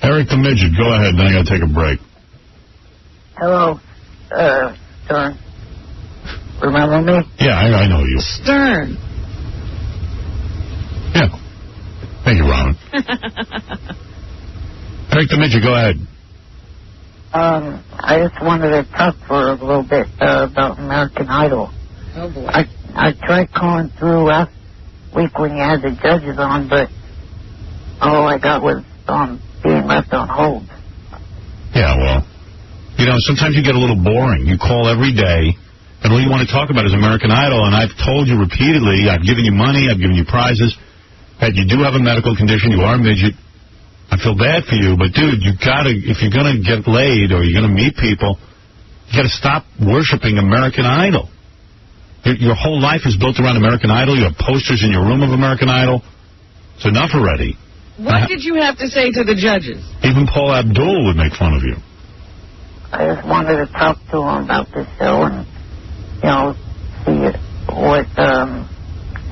Eric the Midget, go ahead, then I got to take a break. Hello, Stern. Remember me? Yeah, I know you. Stern. Yeah. Thank you, Ron. Eric the Midget, go ahead. I just wanted to talk for a little bit about American Idol. Oh, boy. I tried calling through last week when you had the judges on, but all I got was being left on hold. Yeah, well, you know, sometimes you get a little boring. You call every day, and all you want to talk about is American Idol, and I've told you repeatedly, I've given you money, I've given you prizes, that you do have a medical condition, you are a midget. I feel bad for you, but, dude, you gotta, if you're going to get laid or you're going to meet people, you got to stop worshiping American Idol. Your whole life is built around American Idol. You have posters in your room of American Idol. It's enough already. What did you have to say to the judges? Even Paul Abdul would make fun of you. I just wanted to talk to him about the show and, you know, see what,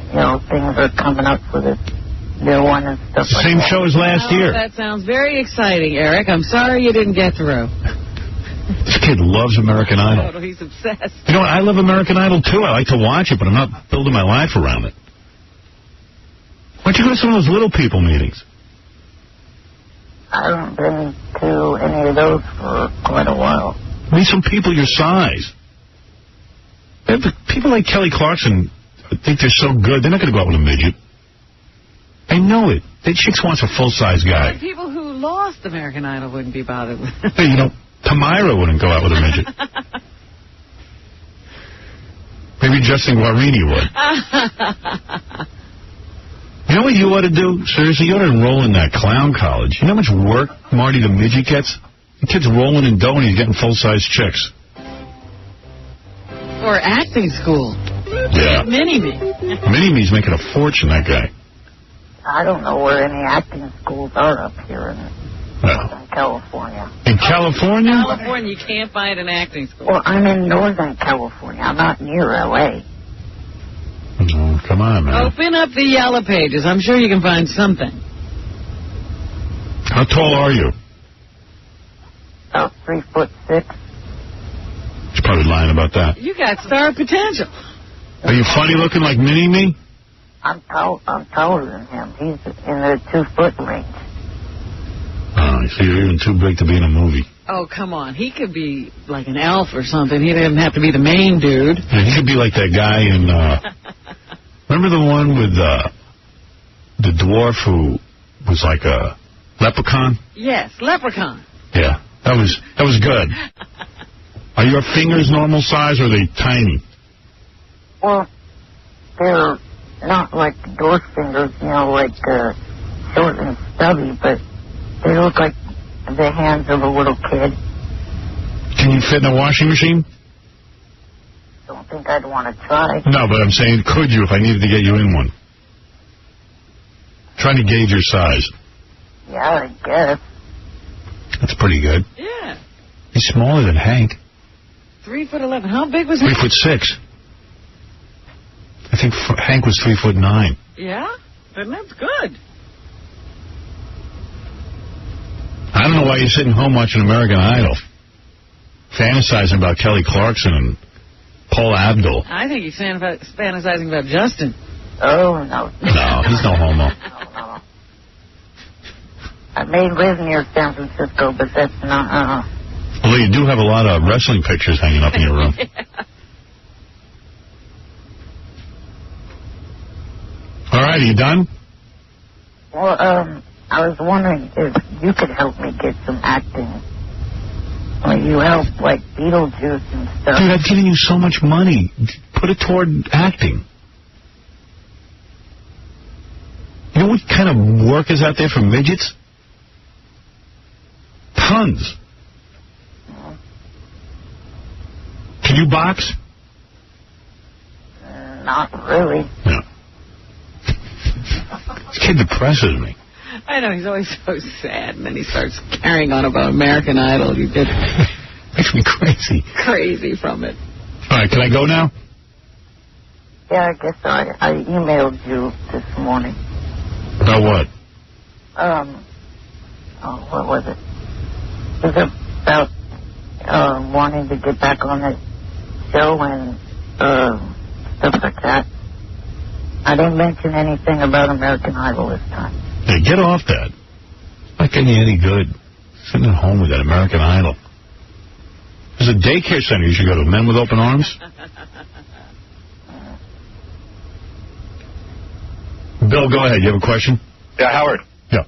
you know, things are coming up for the new one and stuff like that. Same show as last year. That sounds very exciting, Eric. I'm sorry you didn't get through. This kid loves American Idol. Oh, he's obsessed. You know what? I love American Idol, too. I like to watch it, but I'm not building my life around it. Why don't you go to some of those little people meetings? I haven't been to any of those for quite a while. Meet some people your size. People like Kelly Clarkson think they're so good, they're not going to go out with a midget. I know it. That chick wants a full-size guy. But people who lost American Idol wouldn't be bothered with it. Hey, you know, Tamira wouldn't go out with a midget. Maybe Justin Guarini would. You know what you ought to do? Seriously, you ought to enroll in that clown college. You know how much work Marty the Midget gets? The kid's rolling in dough and he's getting full-size chicks. Or acting school. Yeah. Mini-Me. Mini-Me's making a fortune, that guy. I don't know where any acting schools are up here in California. In California? In California, you can't find an acting school. Well, I'm in Northern California. I'm not near L.A. Oh, come on, man. Open up the Yellow Pages. I'm sure you can find something. How tall are you? About 3'6". He's probably lying about that. You got star potential. Are you funny looking like Mini-Me? I'm taller than him. He's in the 2-foot range. Oh, so you're even too big to be in a movie. Oh, come on. He could be like an elf or something. He didn't have to be the main dude. Yeah, he could be like that guy in, remember the one with the dwarf who was like a leprechaun? Yes, Leprechaun. Yeah, that was good. Are your fingers normal size or are they tiny? Well, they're not like dwarf fingers, you know, like short and stubby, but they look like the hands of a little kid. Can you fit in a washing machine? Don't think I'd want to try. No, but I'm saying, could you if I needed to get you in one? Trying to gauge your size. Yeah, I guess. That's pretty good. Yeah. He's smaller than Hank. 3'11". How big was he? 3'6". I think Hank was 3'9". Yeah? Then that's good. I don't know why you're sitting home watching American Idol, fantasizing about Kelly Clarkson and Paul Abdul. I think he's fantasizing about Justin. Oh, no. No, he's no homo. No. I may live near San Francisco, but that's not, Although you do have a lot of wrestling pictures hanging up in your room. Yeah. All right, are you done? Well, I was wondering if you could help me get some acting. Like you help, like, Beetlejuice and stuff. Dude, I've given you so much money. Put it toward acting. You know what kind of work is out there for midgets? Tons. Can you box? Not really. No. This kid depresses me. I know, he's always so sad, and then he starts carrying on about American Idol. You get Makes me crazy. crazy from it. All right, can I go now? Yeah, I guess I emailed you this morning. About what? what was it? It was about wanting to get back on the show and stuff like that. I didn't mention anything about American Idol this time. Hey, get off that. Not getting you any good. Sitting at home with that American Idol. There's a daycare center you should go to. Men with Open Arms. Bill, go ahead. You have a question? Yeah, Howard. Yeah.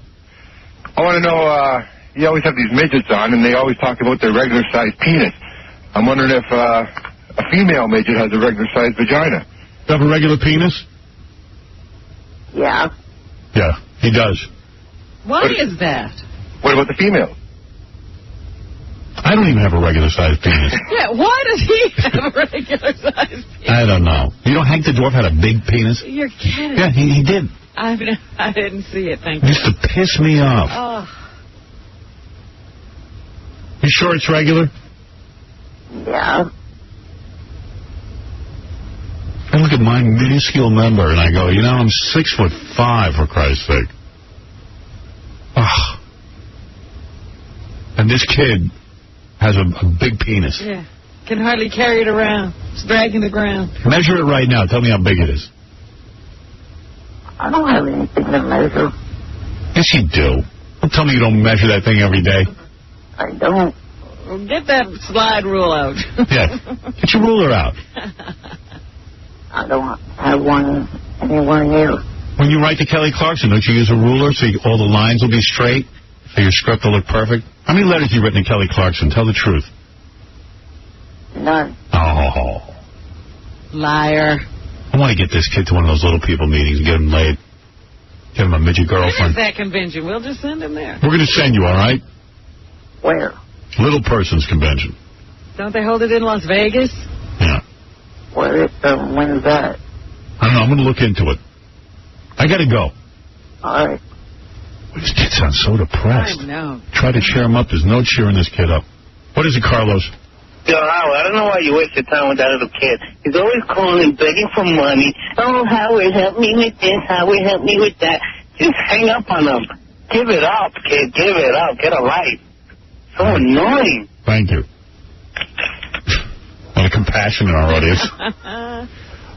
I want to know, you always have these midgets on, and they always talk about their regular-sized penis. I'm wondering if a female midget has a regular-sized vagina. You have a regular penis? Yeah. Yeah, he does. Why is that? What about the female? I don't even have a regular-sized penis. Yeah, why does he have a regular-sized penis? I don't know. You know Hank the Dwarf had a big penis? You're kidding. Yeah, he did. I didn't see it, thank It you. used to piss me off. Oh. You sure it's regular? Yeah. I look at my minuscule member and I go, you know, I'm 6'5", for Christ's sake. Ugh. And this kid has a big penis. Yeah. Can hardly carry it around. It's dragging the ground. Measure it right now. Tell me how big it is. I don't have anything to measure. Yes, you do. Don't tell me you don't measure that thing every day. I don't. Well, get that slide rule out. Yeah. Get your ruler out. I don't have one anywhere near. When you write to Kelly Clarkson, don't you use a ruler so all the lines will be straight? So your script will look perfect? How many letters have you written to Kelly Clarkson? Tell the truth. None. Oh. Liar. I want to get this kid to one of those little people meetings and get him laid. Get him a midget Where girlfriend. is that convention? We'll just send him there. We're going to send you, all right? Where? Little Person's Convention. Don't they hold it in Las Vegas? Yeah. When's that? I don't know. I'm going to look into it. I got to go. All right. This kid sounds so depressed. I know. Try to cheer him up. There's no cheering this kid up. What is it, Carlos? Yo, Howard, I don't know why you waste your time with that little kid. He's always calling, begging for money. Oh, Howard, help me with this. Howard, help me with that. Just hang up on him. Give it up, kid. Give it up. Get a life. So annoying. Thank you. A lot of compassion in our audience. All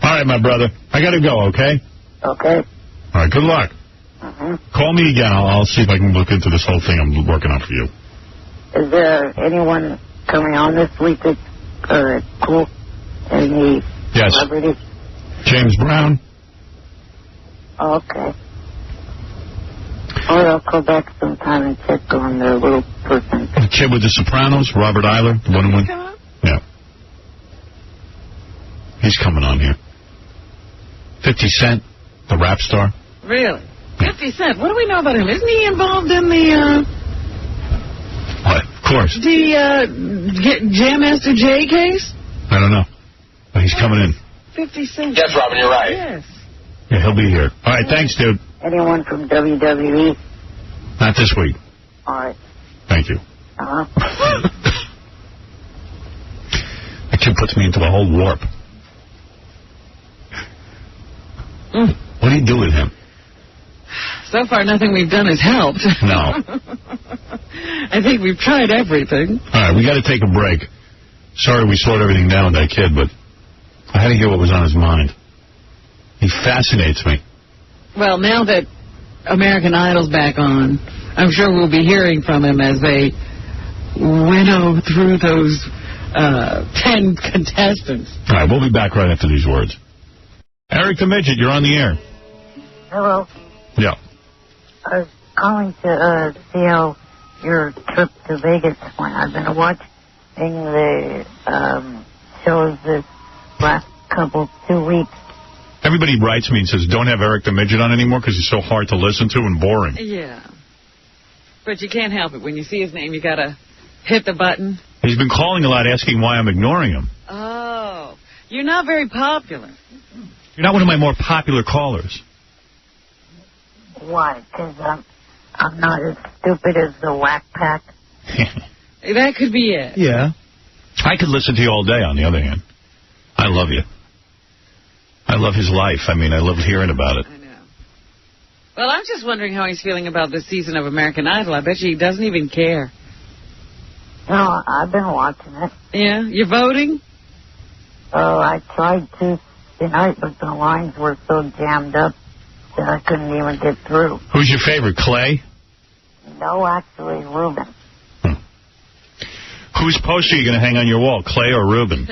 right, my brother. I got to go, okay? Okay. All right, good luck. Mm-hmm. Call me again. I'll see if I can look into this whole thing I'm working on for you. Is there anyone coming on this week that's cool? Any Yes. celebrities? James Brown. Okay. Or I'll call back sometime and check on the little person. The kid with the Sopranos, Robert Eiler, the one who went. Yeah. He's coming on here. 50 Cent, the rap star. Really? 50 Cent. What do we know about him? Isn't he involved in the, What? Of course. Jam Master Jay case? I don't know. But he's coming in. 50 Cent. Yes, Robin, you're right. Yes. Yeah, he'll be here. All right, thanks, dude. Anyone from WWE? Not this week. All right. Thank you. Uh-huh. That kid puts me into a whole warp. What do you do with him? So far, nothing we've done has helped. No. I think we've tried everything. All right, we got to take a break. Sorry we slowed everything down with that kid, but I had to hear what was on his mind. He fascinates me. Well, now that American Idol's back on, I'm sure we'll be hearing from him as they winnow through those 10 contestants. All right, we'll be back right after these words. Eric the Midget, you're on the air. Hello. Yeah. I was calling to see how your trip to Vegas went. I've been watching the shows this last 2 weeks. Everybody writes me and says, don't have Eric the Midget on anymore because he's so hard to listen to and boring. Yeah. But you can't help it. When you see his name, you got to hit the button. He's been calling a lot asking why I'm ignoring him. Oh. You're not very popular. You're not one of my more popular callers. Why? Because I'm not as stupid as the Whack Pack. That could be it. Yeah. I could listen to you all day, on the other hand. I love you. I love his life. I mean, I love hearing about it. I know. Well, I'm just wondering how he's feeling about this season of American Idol. I bet you he doesn't even care. No, I've been watching it. Yeah? You're voting? Oh, I tried to tonight, but the lines were so jammed up that I couldn't even get through. Who's your favorite, Clay? No, actually, Ruben. Whose poster are you going to hang on your wall, Clay or Ruben?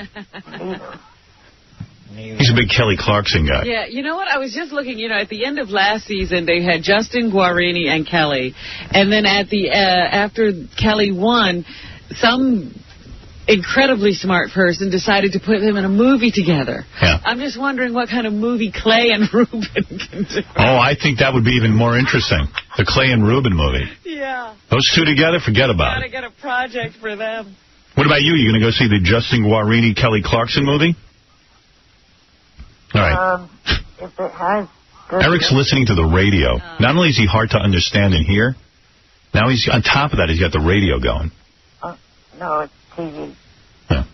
He's a big Kelly Clarkson guy. Yeah, you know what? I was just looking, at the end of last season, they had Justin Guarini and Kelly. And then at the after Kelly won, some incredibly smart person decided to put them in a movie together. Yeah. I'm just wondering what kind of movie Clay and Ruben can do. Oh, I think that would be even more interesting. The Clay and Ruben movie. Yeah. Those two together, forget about Gotta it. get a project for them. What about you? You going to go see the Justin Guarini, Kelly Clarkson movie? All right. If it has... Eric's listening to the radio. Not only is he hard to understand and hear, now he's on top of that, he's got the radio going. No, it's TV. Yeah.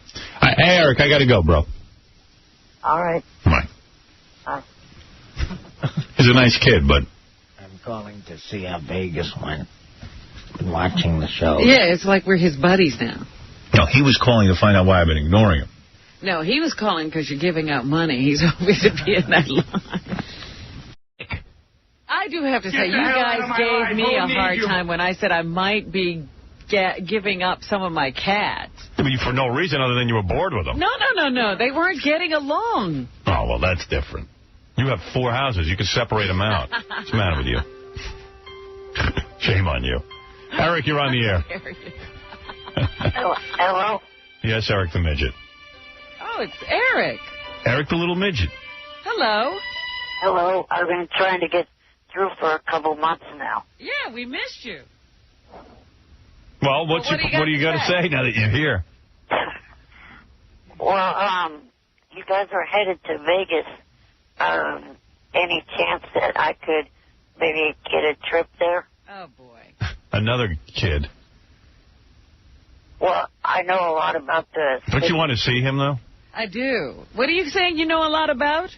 Hey, Eric, I got to go, bro. All right. Bye. Bye. He's a nice kid, but... I'm calling to see how Vegas went. Been watching the show. Yeah, it's like we're his buddies now. No, he was calling to find out why I've been ignoring him. No, he was calling because you're giving out money. He's hoping to be in that line. I do have to say, you guys gave me a hard time when I said I might be giving up some of my cats. I mean, for no reason other than you were bored with them. No. They weren't getting along. Oh, well, that's different. You have 4 houses. You can separate them out. What's the matter with you? Shame on you. Eric, you're on the air. Hello? Yes, Eric the Midget. Oh, it's Eric. Eric the Little Midget. Hello. Hello. I've been trying to get through for a couple months now. Yeah, we missed you. Well, what do you got to say now that you're here? Well, you guys are headed to Vegas. Any chance that I could maybe get a trip there? Oh, boy. Another kid. Well, I know a lot about the... Don't you want to see him, though? I do. What are you saying you know a lot about?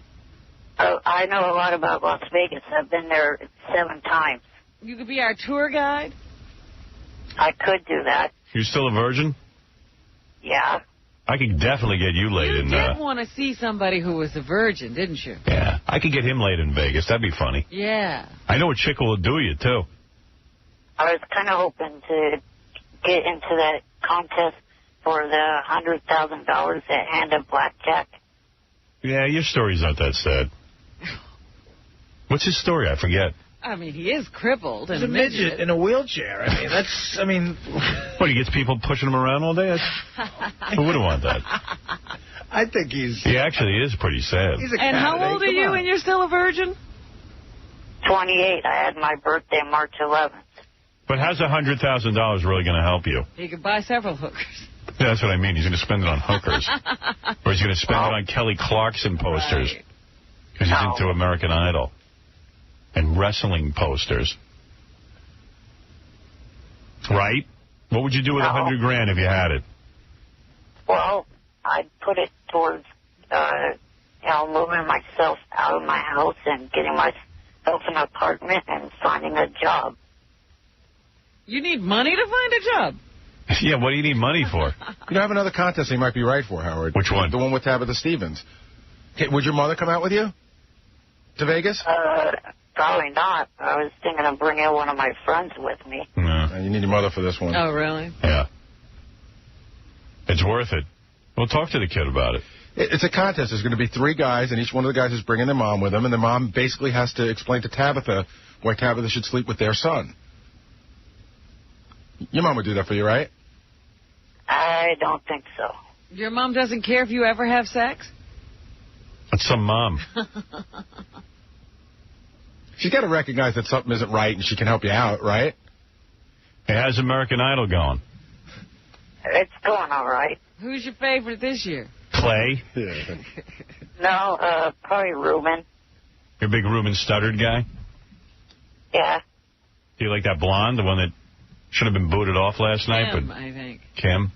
I know a lot about Las Vegas. I've been there 7 times. You could be our tour guide? I could do that. You still a virgin? Yeah. I could definitely get you laid in... You did want to see somebody who was a virgin, didn't you? Yeah, I could get him laid in Vegas. That'd be funny. Yeah. I know a chick will do you, too. I was kind of hoping to get into that contest for the $100,000 at Hand of Blackjack. Yeah, your story's not that sad. What's his story? I forget. I mean, he is crippled. He's a midget in a wheelchair. What, he gets people pushing him around all day? Who wouldn't want that? I think he's... He actually is pretty sad. He's a And how old are you and you're still a virgin? 28. I had my birthday March 11th. But how's $100,000 really going to help you? He could buy several hookers. Yeah, that's what I mean. He's going to spend it on hookers. Or he's going to spend it on Kelly Clarkson posters. Because he's into American Idol. And wrestling posters. Right? What would you do with $100,000 if you had it? Well, I'd put it towards, moving myself out of my house and getting myself an apartment and finding a job. You need money to find a job? Yeah, what do you need money for? You have another contest you might be right for, Howard. Which one? The one with Tabitha Stevens. Okay, would your mother come out with you to Vegas? Probably not. I was thinking of bringing one of my friends with me. No. You need your mother for this one. Oh, really? Yeah. It's worth it. We'll talk to the kid about it. It's a contest. There's going to be 3 guys, and each one of the guys is bringing their mom with them, and the mom basically has to explain to Tabitha why Tabitha should sleep with their son. Your mom would do that for you, right? I don't think so. Your mom doesn't care if you ever have sex? That's some mom. She's got to recognize that something isn't right, and she can help you out, right? Hey, how's American Idol going? It's going all right. Who's your favorite this year? Clay? Yeah. No, probably Ruben. You're a big Ruben Studdard guy? Yeah. Do you like that blonde, the one that should have been booted off last night? Kim, But I think. Kim?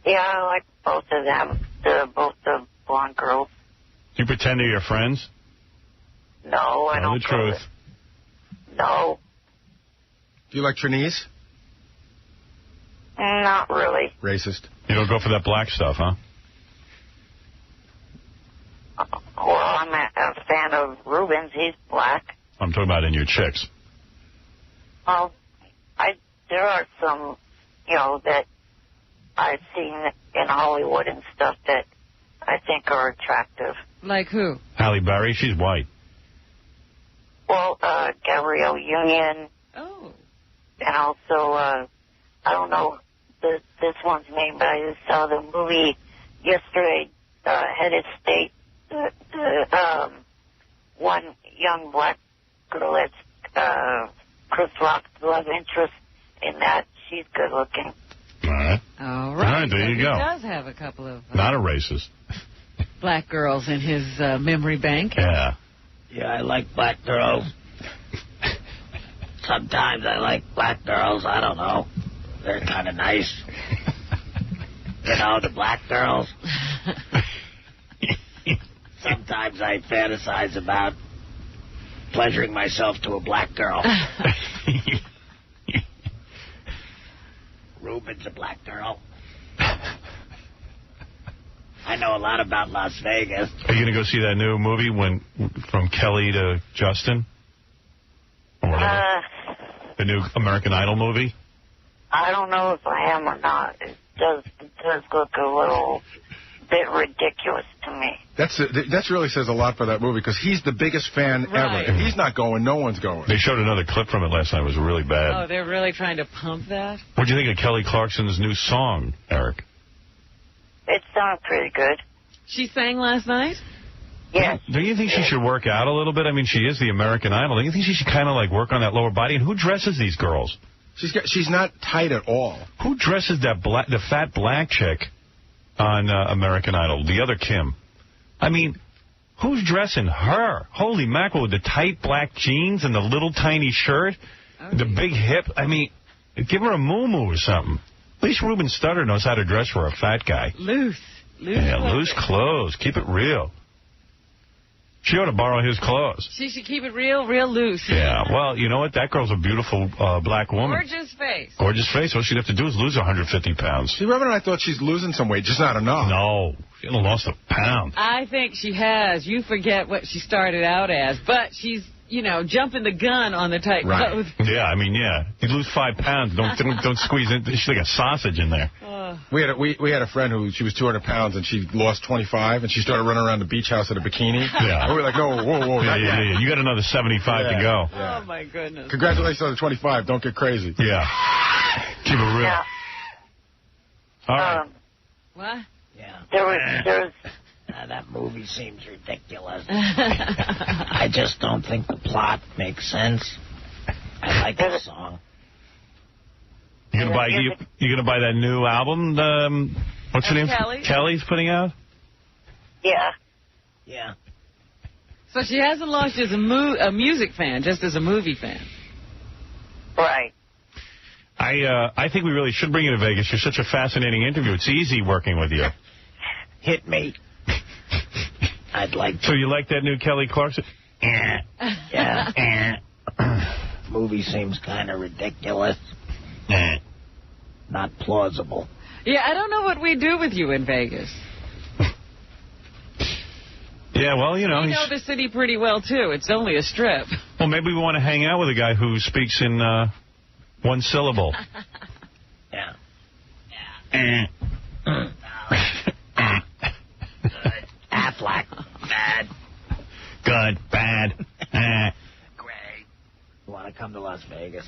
Yeah, I like both of them. Both the blonde girls. Do you pretend they're your friends? No, I Tell don't. the truth. No, Do you like Trinise? not really. Racist. You don't go for that black stuff, huh? Well, I'm a fan of Rubens. He's black. I'm talking about in your chicks. Well, there are some, that I've seen in Hollywood and stuff that I think are attractive. Like who? Halle Berry, she's white. Well, Gabrielle Union. Oh. And also, I don't know this one's name, but I just saw the movie yesterday, Head of State. One young black girl that's Chris Rock's love interest in that. She's good looking. All right. All right. There you go. He does have a couple of Not a racist. black girls in his memory bank. Yeah. Yeah, I like black girls. Sometimes I like black girls. I don't know. They're kind of nice. The black girls. Sometimes I fantasize about pleasuring myself to a black girl. Ruben's a black girl. I know a lot about Las Vegas. Are you going to go see that new movie from Kelly to Justin? Or whatever? The new American Idol movie? I don't know if I am or not. It does look a little bit ridiculous to me. That really says a lot for that movie, because he's the biggest fan Right. ever. If he's not going, no one's going. They showed another clip from it last night. It was really bad. Oh, they're really trying to pump that? What do you think of Kelly Clarkson's new song, Eric? It sounded pretty good. She sang last night? Yes. Don't you think she should work out a little bit? I mean, she is the American Idol. Don't you think she should kind of like work on that lower body? And who dresses these girls? She's not tight at all. Who dresses the fat black chick on American Idol? The other Kim. I mean, who's dressing her? Holy mackerel, with the tight black jeans and the little tiny shirt, the big hip. I mean, give her a moo-moo or something. At least Ruben Studdard knows how to dress for a fat guy. Loose Clothes. Keep it real. She ought to borrow his clothes. She should keep it real loose. Yeah, well, you know what? That girl's a beautiful black woman. Gorgeous face. All she'd have to do is lose 150 pounds. See, Reverend, I thought she's losing some weight, just not enough. No, she hasn't lost a pound. I think she has. You forget what she started out as. But she's, jumping the gun on the tight clothes. Yeah, I mean, yeah. You lose 5 pounds. Don't squeeze in. She's like a sausage in there. We had a friend who, she was 200 pounds, and she lost 25, and she started running around the beach house in a bikini. Yeah. And we were like, no, whoa. Yeah. You got another 75 to go. Yeah. Oh, my goodness. Congratulations on the 25. Don't get crazy. Yeah. Keep it real. Yeah. All right. What? Yeah. There's That movie seems ridiculous. I just don't think the plot makes sense. I like the song. You gonna buy that new album? What's her name? Kelly's putting out? Yeah. So she hasn't lost as a music fan, just as a movie fan. right. I think we really should bring you to Vegas. You're such a fascinating interview. It's easy working with you. Hit me. I'd like to. So you like that new Kelly Clarkson? Yeah. Movie seems kind of ridiculous. Not plausible. Yeah, I don't know what we do with you in Vegas. Yeah, well, We know the city pretty well, too. It's only a strip. Well, maybe we want to hang out with a guy who speaks in one syllable. Yeah. Affleck. Bad. Good, bad. Great. You want to come to Las Vegas?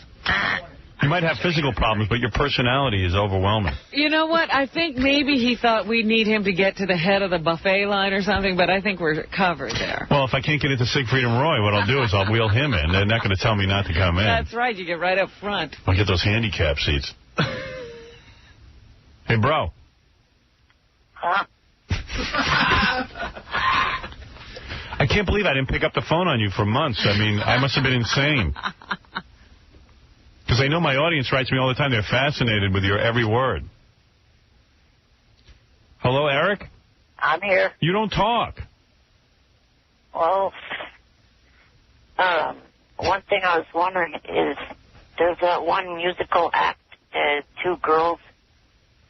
You might have physical problems, but your personality is overwhelming. You know what? I think maybe he thought we'd need him to get to the head of the buffet line or something, but I think we're covered there. Well, if I can't get into Siegfried and Roy, what I'll do is I'll wheel him in. They're not going to tell me not to come in. That's right. You get right up front. I'll get those handicap seats. Hey, bro. Huh? I can't believe I didn't pick up the phone on you for months. I mean, I must have been insane. Because I know my audience writes me all the time. They're fascinated with your every word. Hello, Eric? I'm here. You don't talk. Well, one thing I was wondering is, there's that one musical act, two girls,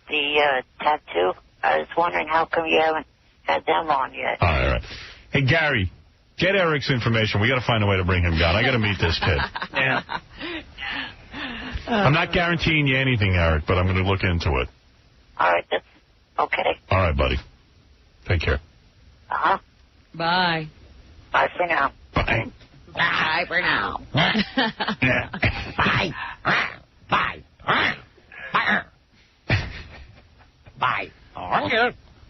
the tattoo. I was wondering how come you haven't had them on yet. All right. Hey, Gary, get Eric's information. We got to find a way to bring him down. I got to meet this kid. Yeah. I'm not guaranteeing you anything, Eric, but I'm going to look into it. All right, that's okay. All right, buddy. Take care. Uh-huh. Bye. Bye for now. Bye. Bye for now. Yeah. Bye. Bye. Bye. Bye.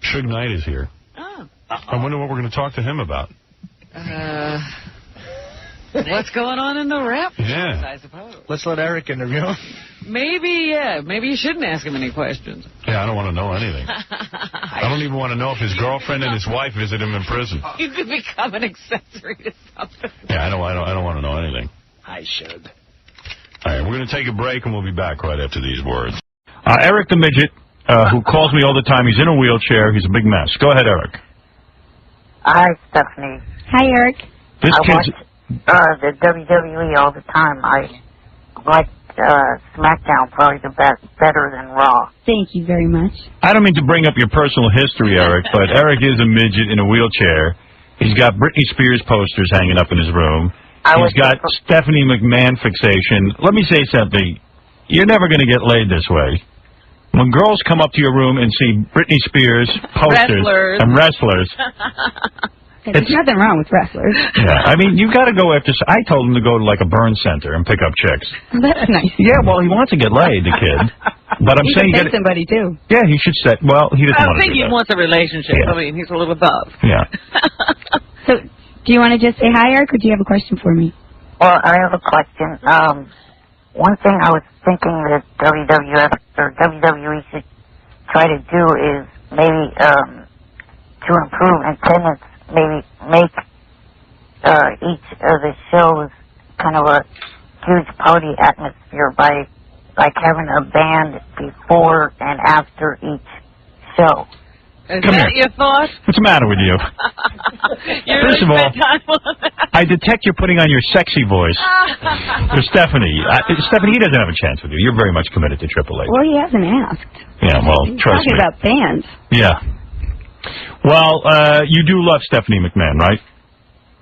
Suge Knight is here. Oh. I wonder what we're going to talk to him about. What's going on in the rap? Yeah. I suppose. Let's let Eric interview him. Maybe, yeah. Maybe you shouldn't ask him any questions. Yeah, I don't want to know anything. I don't even want to know if his girlfriend and his wife visit him in prison. You could become an accessory to something. Yeah, I don't want to know anything. I should. All right, we're going to take a break, and we'll be back right after these words. Eric the Midget, who calls me all the time. He's in a wheelchair. He's a big mess. Go ahead, Eric. Hi, Stephanie. Hi, Eric. This I kid's... watch the WWE all the time. I like SmackDown probably better than Raw. Thank you very much. I don't mean to bring up your personal history, Eric, but Eric is a midget in a wheelchair. He's got Britney Spears posters hanging up in his room. He's got Stephanie McMahon fixation. Let me say something. You're never going to get laid this way. When girls come up to your room and see Britney Spears posters and wrestlers... There's nothing wrong with wrestlers. Yeah, I mean, you've got to go after... I told him to go to, like, a burn center and pick up chicks. Well, that's nice. Yeah, well, he wants to get laid, the kid. But I'm saying... He should somebody, too. Yeah, he should set... Well, he doesn't want to do that. I think he wants a relationship. Yeah. I mean, he's a little above. Yeah. So, do you want to just say hi, Eric, or do you have a question for me? Well, I have a question. One thing I was thinking that WWF or WWE should try to do is maybe to improve attendance, maybe make each of the shows kind of a huge party atmosphere by like having a band before and after each show. Is Come that here. your thought? What's the matter with you? First of all, I detect you're putting on your sexy voice. Stephanie, he doesn't have a chance with you. You're very much committed to AAA. Well, he hasn't asked. Yeah, well, He's trust talking me. about bands. Yeah. Well, you do love Stephanie McMahon, right?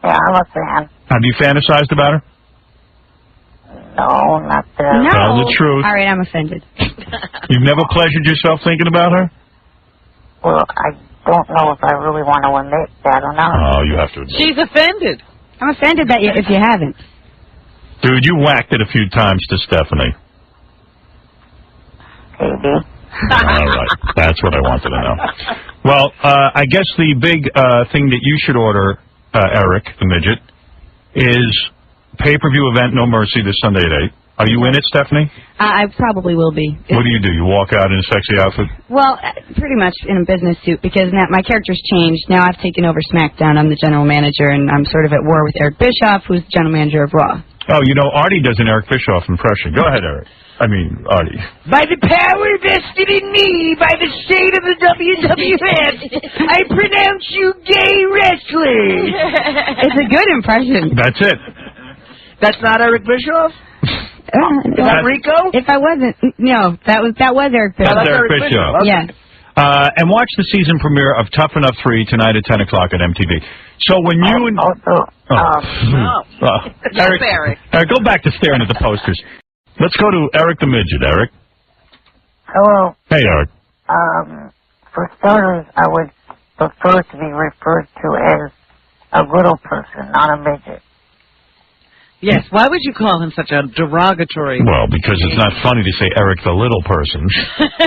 Yeah, I'm a fan. Have you fantasized about her? No, not that. No. Tell the truth. All right, I'm offended. You've never pleasured yourself thinking about her? Well, I don't know if I really want to admit that or not. Oh, you have to admit. She's offended. I'm offended that if you haven't. Dude, you whacked it a few times to Stephanie. Maybe. All right. That's what I wanted to know. Well, I guess the big thing that you should order, Eric, the midget, is pay-per-view event No Mercy this Sunday at 8. Are you in it, Stephanie? I probably will be. What do? You walk out in a sexy outfit? Well, pretty much in a business suit, because now my character's changed. Now I've taken over SmackDown. I'm the general manager, and I'm sort of at war with Eric Bischoff, who's the general manager of Raw. Oh, you know, Artie does an Eric Bischoff impression. Go ahead, Eric. I mean, Artie. By the power vested in me by the state of the WWF, I pronounce you gay wrestlers. It's a good impression. That's it. That's not Eric Bischoff? Is that Rico? If I wasn't, no, that was Eric Bischoff. That's Eric Bischoff. Okay. Yeah. And watch the season premiere of Tough Enough 3 tonight at 10 o'clock at MTV. So when you and... Also, Eric, go back to staring at the posters. Let's go to Eric the Midget. Eric? hello. Hey, Eric. For starters, I would prefer to be referred to as a little person, not a midget. Yes, why would you call him such a derogatory... Well, because it's not funny to say Eric the little person.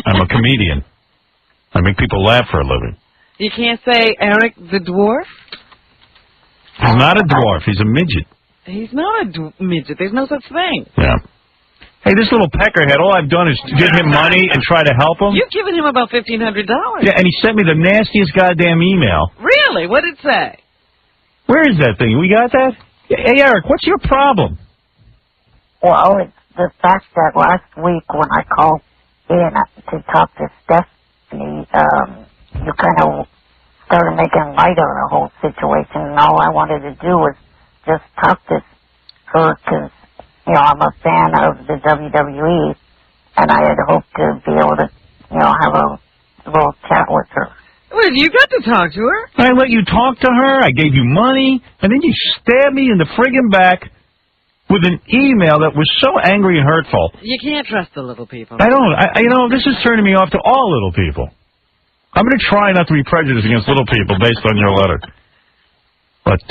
I'm a comedian. I make people laugh for a living. You can't say Eric the dwarf? He's not a dwarf. He's a midget. He's not a midget. There's no such thing. Yeah. Hey, this little peckerhead, all I've done is give him money and try to help him. You've given him about $1,500. Yeah, and he sent me the nastiest goddamn email. Really? What did it say? Where is that thing? We got that? Hey, Eric, what's your problem? Well, it's the fact that last week when I called in to talk to Stephanie, you kind of started making light of the whole situation, and all I wanted to do was just talk to her because, I'm a fan of the WWE, and I had hoped to be able to, have a little chat with her. Well, you got to talk to her. I let you talk to her, I gave you money, and then you stabbed me in the friggin' back with an email that was so angry and hurtful. You can't trust the little people. I don't. This is turning me off to all little people. I'm going to try not to be prejudiced against little people based on your letter. But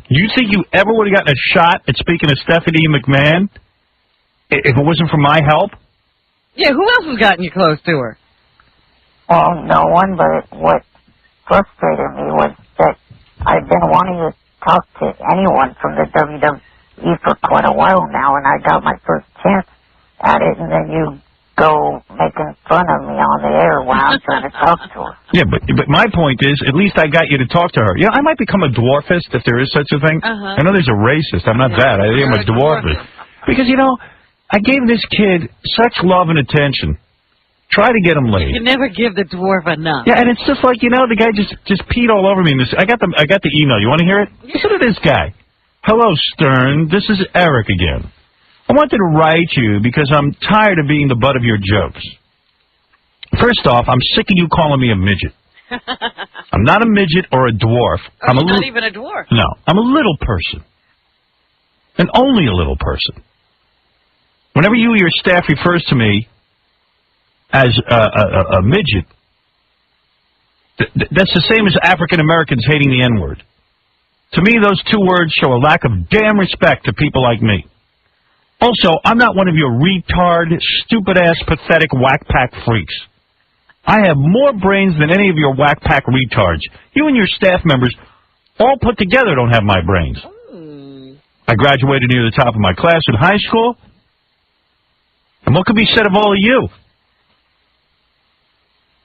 you think you ever would have gotten a shot at speaking to Stephanie McMahon if it wasn't for my help? Yeah, who else has gotten you close to her? Well, no one, but what frustrated me was that I've been wanting to talk to anyone from the WWE for quite a while now, and I got my first chance at it, and then you go making fun of me on the air while I'm trying to talk to her. Yeah, but my point is, at least I got you to talk to her. I might become a dwarfist if there is such a thing. I know there's a racist. I'm not that. I am a dwarfist. Because, I gave this kid such love and attention. Try to get him laid. You can never give the dwarf enough. Yeah, and it's just like, the guy just peed all over me. I got the email. You want to hear it? Listen to this guy. Hello, Stern. This is Eric again. I wanted to write you because I'm tired of being the butt of your jokes. First off, I'm sick of you calling me a midget. I'm not a midget or a dwarf. I'm not even a dwarf. No, I'm a little person. And only a little person. Whenever you or your staff refers to me as a midget, that's the same as African Americans hating the N-word. To me, those two words show a lack of damn respect to people like me. Also, I'm not one of your retard, stupid-ass, pathetic whack-pack freaks. I have more brains than any of your whack-pack retards. You and your staff members all put together don't have my brains. I graduated near the top of my class in high school. And what could be said of all of you?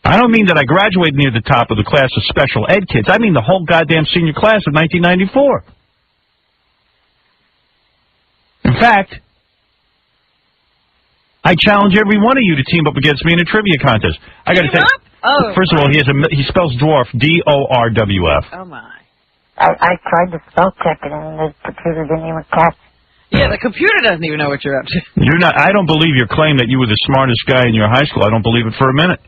I don't mean that I graduated near the top of the class of special ed kids. I mean the whole goddamn senior class of 1994. In fact, I challenge every one of you to team up against me in a trivia contest. I got to say, first of all, he spells dwarf, D-O-R-W-F. Oh, my. I tried to spell check it, and the computer didn't even catch. Yeah, the computer doesn't even know what you're up to. I don't believe your claim that you were the smartest guy in your high school. I don't believe it for a minute.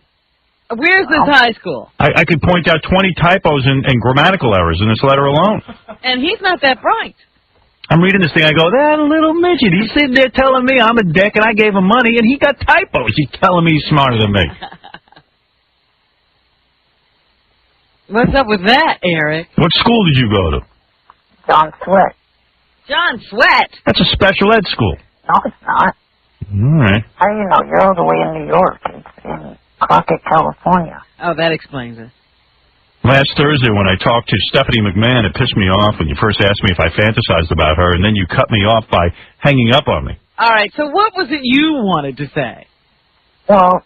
Where's this high school? I could point out 20 typos and grammatical errors in this letter alone. And he's not that bright. I'm reading this thing, I go, that little midget, he's sitting there telling me I'm a dick and I gave him money and he got typos. He's telling me he's smarter than me. What's up with that, Eric? What school did you go to? John Sweat. John Sweat? That's a special ed school. No, it's not. All right. How do you know? You're all the way in New York. It's in Crockett, California. Oh, that explains it. Last Thursday when I talked to Stephanie McMahon, it pissed me off when you first asked me if I fantasized about her, and then you cut me off by hanging up on me. All right, so what was it you wanted to say? Well,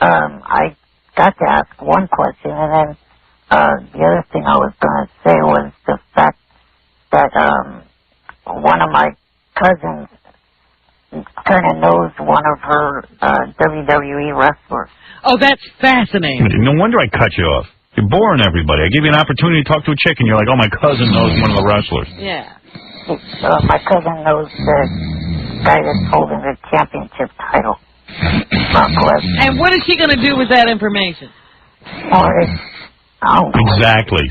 I got to ask one question, and then the other thing I was going to say was the fact that one of my cousins kind of knows one of her WWE wrestlers. Oh, that's fascinating. No wonder I cut you off. You're boring everybody. I give you an opportunity to talk to a chick, and you're like, oh, my cousin knows one of the wrestlers. Yeah. My cousin knows the guy that's holding the championship title. And what is she going to do with that information? Exactly.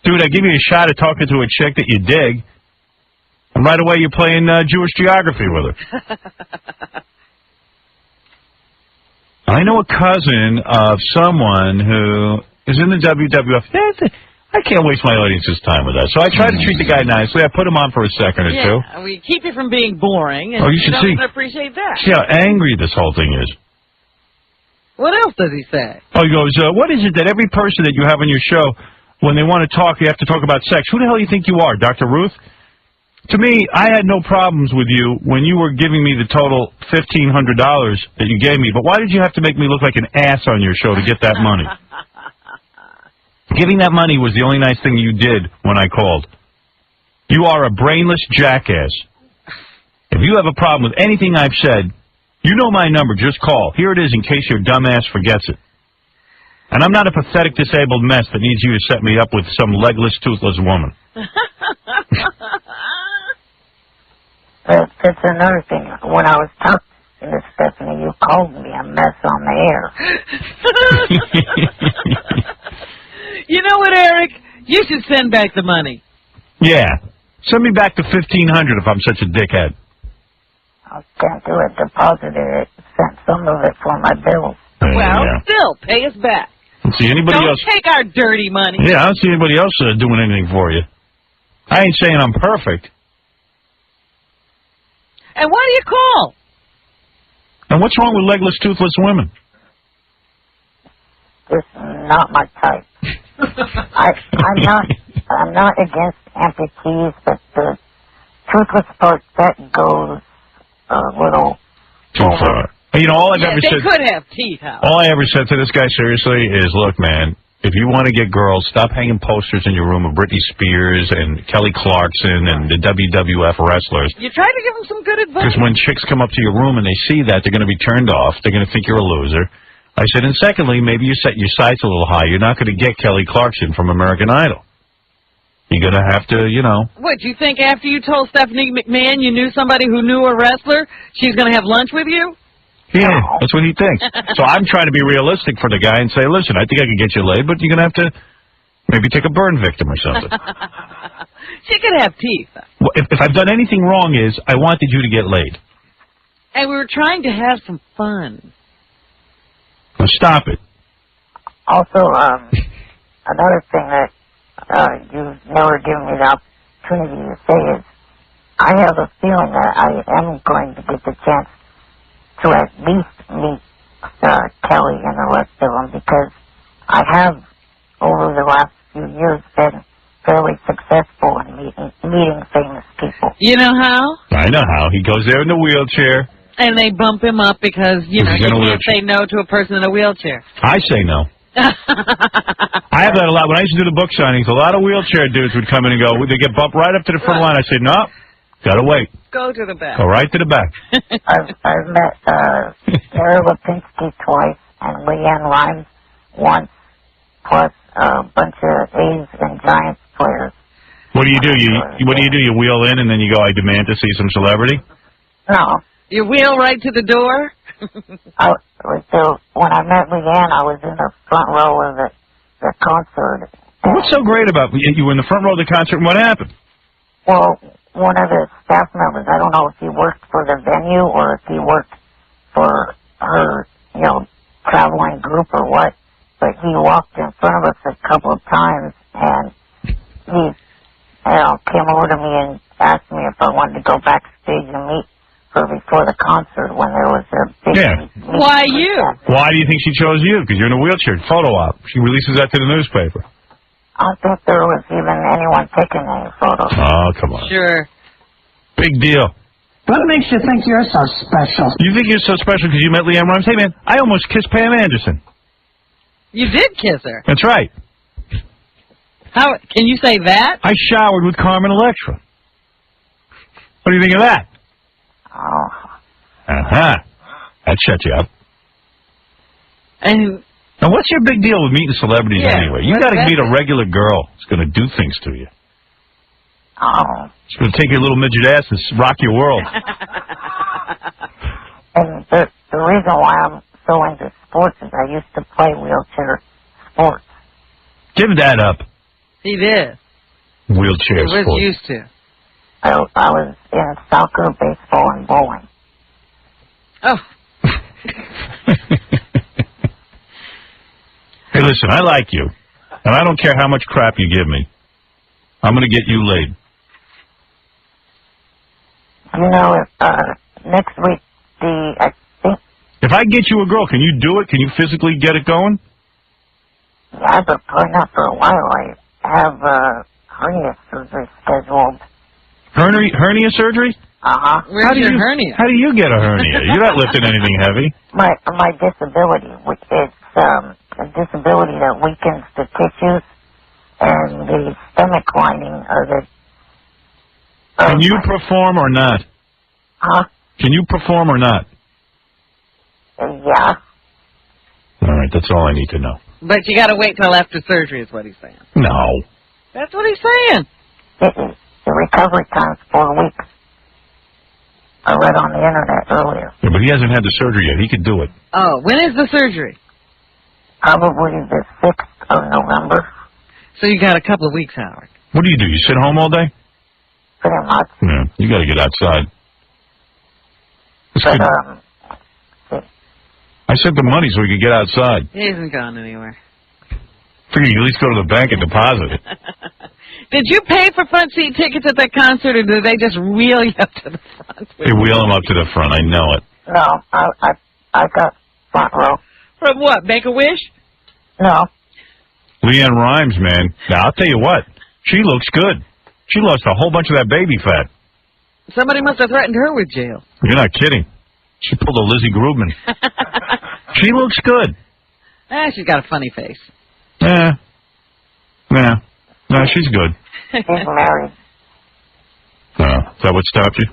Dude, I give you a shot at talking to a chick that you dig, and right away you're playing Jewish geography with her. I know a cousin of someone who is in the WWF. I can't waste my audience's time with that. So I try to treat the guy nicely. I put him on for a second or two. Yeah, we keep you from being boring, and you should see. Appreciate that. See how angry this whole thing is. What else does he say? Oh, he goes, what is it that every person that you have on your show, when they want to talk, you have to talk about sex? Who the hell do you think you are, Dr. Ruth? To me, I had no problems with you when you were giving me the total $1,500 that you gave me, but why did you have to make me look like an ass on your show to get that money? Giving that money was the only nice thing you did when I called. You are a brainless jackass. If you have a problem with anything I've said, you know my number. Just call. Here it is in case your dumb ass forgets it. And I'm not a pathetic disabled mess that needs you to set me up with some legless, toothless woman. That's another thing. When I was talking to Stephanie, you called me a mess on the air. You know what, Eric? You should send back the money. Yeah. Send me back to $1,500 if I'm such a dickhead. I can't do it. Deposited it. Sent some of it for my bills. Well, still, pay us back. Don't see anybody Don't else. take our dirty money. Yeah, I don't see anybody else doing anything for you. I ain't saying I'm perfect. And why do you call? And what's wrong with legless, toothless women? It's not my type. I'm not against amputees, but the toothless part, that goes a little too far. You know, all I've ever they said. could have teeth, Howard. All I ever said to this guy, seriously, is, look, man, if you want to get girls, stop hanging posters in your room of Britney Spears and Kelly Clarkson and the WWF wrestlers. You try to give them some good advice. Because when chicks come up to your room and they see that, they're going to be turned off. They're going to think you're a loser. I said, and secondly, maybe you set your sights a little high. You're not going to get Kelly Clarkson from American Idol. You're going to have to, you know. What, you think after you told Stephanie McMahon you knew somebody who knew a wrestler, she's going to have lunch with you? Yeah, that's what he thinks. So I'm trying to be realistic for the guy and say, listen, I think I can get you laid, but you're going to have to maybe take a burn victim or something. She could have teeth. Well, if I've done anything wrong is I wanted you to get laid. And we were trying to have some fun. Now stop it. Also, another thing that you've never given me the opportunity to say is I have a feeling that I am going to get the chance to at least meet Kelly and the rest of them, because I have, over the last few years, been fairly successful in meeting famous people. You know how? I know how. He goes there in the wheelchair. And they bump him up because, you know, you can't say no to a person in a wheelchair. I say no. I have that a lot. When I used to do the book signings, a lot of wheelchair dudes would come in and go, they get bumped right up to the front line. I said, no, gotta wait. Go to the back. Go right to the back. I've met Sarah Lipinski twice and Leanne Rimes once, plus a bunch of A's and Giants players. What do you do? What do? You wheel in and then you go, I demand to see some celebrity? No. You wheel right to the door? So when I met Leanne, I was in the front row of the concert. What's so great about you were in the front row of the concert, and what happened? Well, one of the staff members, I don't know if he worked for the venue or if he worked for her, you know, traveling group or what, but he walked in front of us a couple of times, and he, came over to me and asked me if I wanted to go backstage and meet her before the concert when there was a big... Yeah. Why you? Why do you think she chose you? Because you're in a wheelchair. Photo op. She releases that to the newspaper. I don't think there was even anyone taking any photos. Oh, come on. Sure. Big deal. What makes you think you're so special? You think you're so special because you met Leanne Rimes? Hey, man, I almost kissed Pam Anderson. You did kiss her. That's right. How can you say that? I showered with Carmen Electra. What do you think of that? Oh. Uh-huh. That shut you up. And now, what's your big deal with meeting celebrities anyway? You got to meet a regular girl who's going to do things to you. Oh. She's going to take your little midget ass and rock your world. And the reason why I'm so into sports is I used to play wheelchair sports. Give that up. he did. Wheelchair He was sports. used to. I was in soccer, baseball, and bowling. Oh. Hey, listen, I like you, and I don't care how much crap you give me. I'm going to get you laid. You know, next week, I think... If I get you a girl, can you do it? Can you physically get it going? Yeah, but probably not for a while. I have hernia surgery scheduled. Hernia surgery? Uh-huh. Where's your hernia? How do you get a hernia? You're not lifting anything heavy. My disability, which is a disability that weakens the tissues and the stomach lining of the... Can you perform or not? Huh? Can you perform or not? Yeah. All right, that's all I need to know. But you got to wait till after surgery is what he's saying. No. That's what he's saying. The recovery time's 4 weeks. I read on the internet earlier. Yeah, but he hasn't had the surgery yet. He could do it. Oh, when is the surgery? Probably the 6th of November. So you got a couple of weeks, Howard. What do? You sit home all day? Pretty much. Yeah, you got to get outside. But, I sent the money so we could get outside. He hasn't gone anywhere. Figure you at least go to the bank and deposit it. Did you pay for front seat tickets at that concert, or did they just wheel you up to the front? They wheel him up to the front. I know it. no, I got front row. From what? Make-A-Wish? No. Leanne Rimes, man. Now, I'll tell you what. She looks good. She lost a whole bunch of that baby fat. Somebody must have threatened her with jail. You're not kidding. She pulled a Lizzie Grubman. She looks good. She's got a funny face. Yeah. No, she's good. She's married. Is that what stopped you?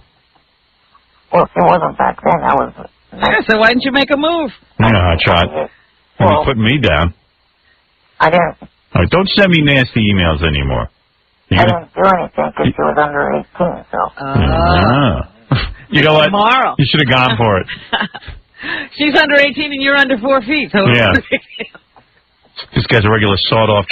Well, she wasn't back then. I was... Yeah, so why didn't you make a move? Yeah, hot shot. You're putting me down. I didn't... All right, don't send me nasty emails anymore. I didn't do anything because she was under 18, so... You know what? Tomorrow. You should have gone for it. She's under 18 and you're under 4 feet, so... Yeah. This guy's a regular sawed-off...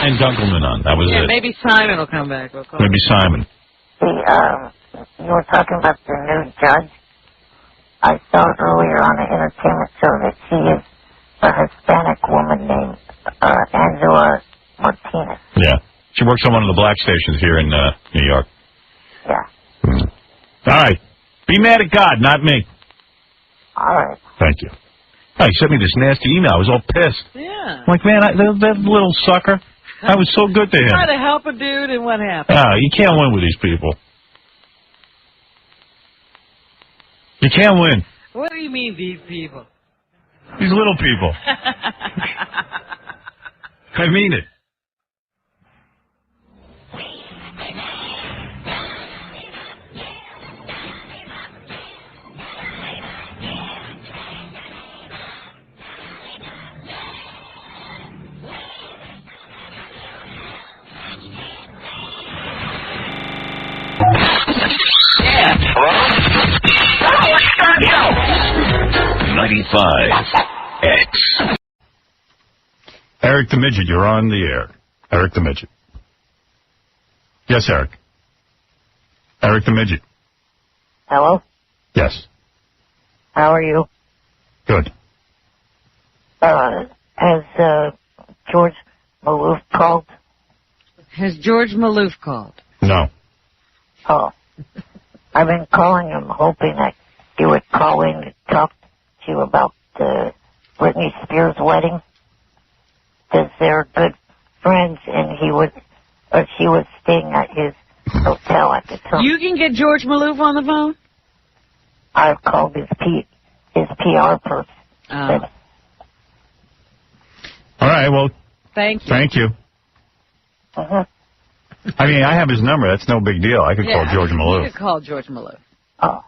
And Dunkelman on. That was it. Maybe Simon will come back. We'll call maybe Simon. You were talking about the new judge. I saw earlier on the entertainment show that she is a Hispanic woman named Angela Martinez. Yeah. She works on one of the black stations here in New York. Yeah. All right. Be mad at God, not me. All right. Thank you. Oh, he sent me this nasty email. I was all pissed. Yeah. I'm like, man, that little sucker. I was so good to him. Try to help a dude, and what happened? You can't win with these people. You can't win. What do you mean, these people? These little people. I mean it. Hello? 95X. Eric the Midget, you're on the air. Eric the Midget. Yes, Eric. Eric the Midget. Hello? Yes. How are you? Good. Has George Maloof called? Has George Maloof called? No. Oh. I've been calling him hoping that he would call in to talk to you about Britney Spears' wedding. Because they're good friends and she was staying at his hotel at the time. You can get George Maloof on the phone? I've called his PR person. Oh. All right, well, Thank you. thank you. Uh-huh. I mean, I have his number. That's no big deal. I could call George Maloof. You could call George Maloof. Oh.